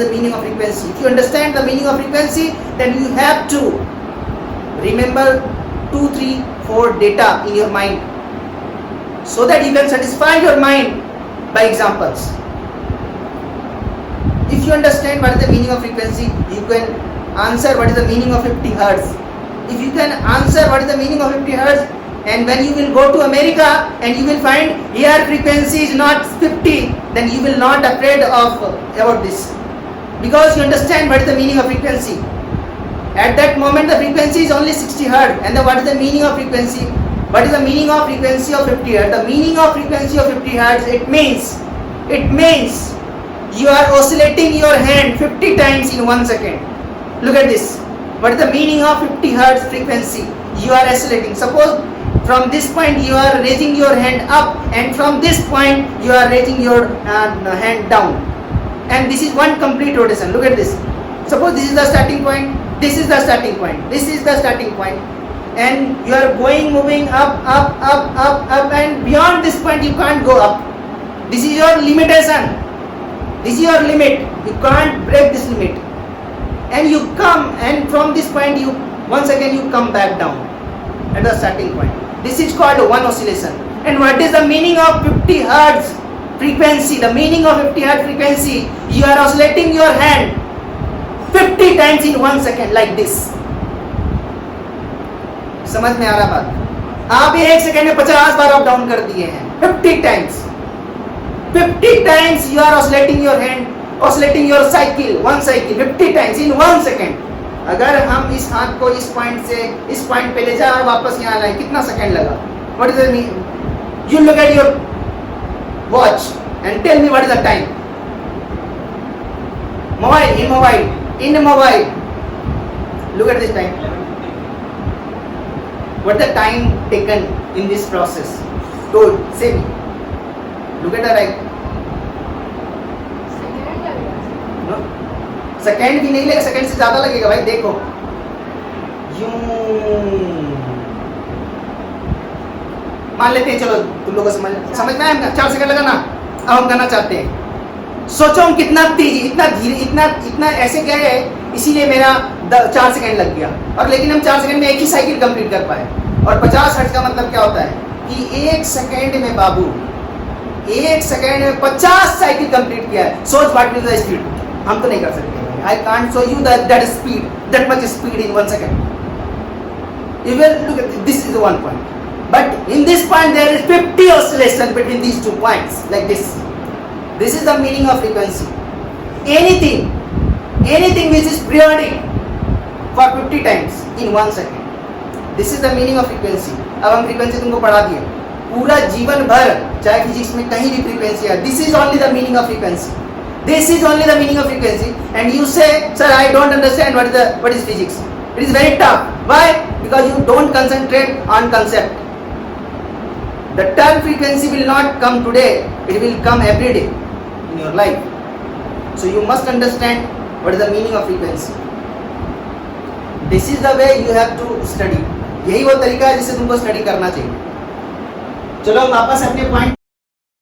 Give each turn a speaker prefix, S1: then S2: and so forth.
S1: is the meaning of frequency. If you understand the meaning of frequency, then you have to remember 2, 3, 4 data in your mind, so that you can satisfy your mind by examples. If you understand what is the meaning of frequency, you can answer what is the meaning of 50 hertz. If you can answer what is the meaning of 50 hertz, and when you will go to America and you will find here frequency is not 50, then you will not afraid of about this, because you understand what is the meaning of frequency. At that moment the frequency is only 60 hertz, and what is the meaning of frequency? What is the meaning of frequency of 50 hertz? The meaning of frequency of 50 hertz, it means you are oscillating your hand 50 times in 1 second. Look at this. What is the meaning of 50 hertz frequency? You are oscillating. Suppose from this point you are raising your hand up, and from this point you are raising your hand down, and this is one complete rotation. Look at this. Suppose this is the starting point, this is the starting point, this is the starting point, and you are moving up, and beyond this point you can't go up. This is your limitation. This is your limit. You can't break this limit. And you come, and from this point you once again you come back down at the starting point. This is called one oscillation. And what is the meaning of 50 hertz frequency? The meaning of 50 hertz frequency, you are oscillating your hand 50 times in 1 second like this. समझ में आ रहा बात? आप 1 second में 50 बार up down कर दिए हैं 50 times. 50 times you are oscillating your hand, oscillating your cycle, one cycle 50 times in 1 second. अगर हम इस हाथ को इस पॉइंट से इस पॉइंट पे ले जाए और वापस यहाँ लाए, कितना सेकंड लगा? What is the meaning? You look at your watch and tell me what is the time. Mobile. Look at this time. What the time taken in this process? Told, say me. Look at the right. No? Second भी नहीं लगेगा, second से ज्यादा लगेगा भाई. देखो यूं मान लेते हैं, चलो तुम लोगों को समझ में आया. 4 सेकंड लगा ना. अब हम करना चाहते हैं. सोचो हम कितना तेजी, इतना धीरे, इतना ऐसे क्या है, इसीलिए मेरा 4 सेकंड लग गया. और लेकिन हम 4 सेकंड में एक ही साइकिल कंप्लीट कर पाए. और 50 हर्ट्ज का मतलब क्या होता है कि 1 सेकंड में बाबू 1 सेकंड में 50 साइकिल कंप्लीट किया है. सोच व्हाट इज द स्पीड. हम तो नहीं कर सकते. I can't show you that speed, that much speed in 1 second. Even look at this is the one point, but in this point there is 50 oscillation between these 2 points like this. This is the meaning of frequency. Anything which is periodic for 50 times in 1 second. This is the meaning of frequency. अब हम frequency तुमको पढ़ा दिए. पूरा जीवन भर चाहे physics में कहीं भी frequency है. This is only the meaning of frequency. This is only the meaning of frequency. And you say, sir, I don't understand what is physics. It is very tough. Why? Because you don't concentrate on concept. The term frequency will not come today. It will come every day in your life. So you must understand what is the meaning of frequency. This is the way you have to study. यही वो तरीका है जिससे तुमको study करना चाहिए. चलो वापस अपने पॉइंट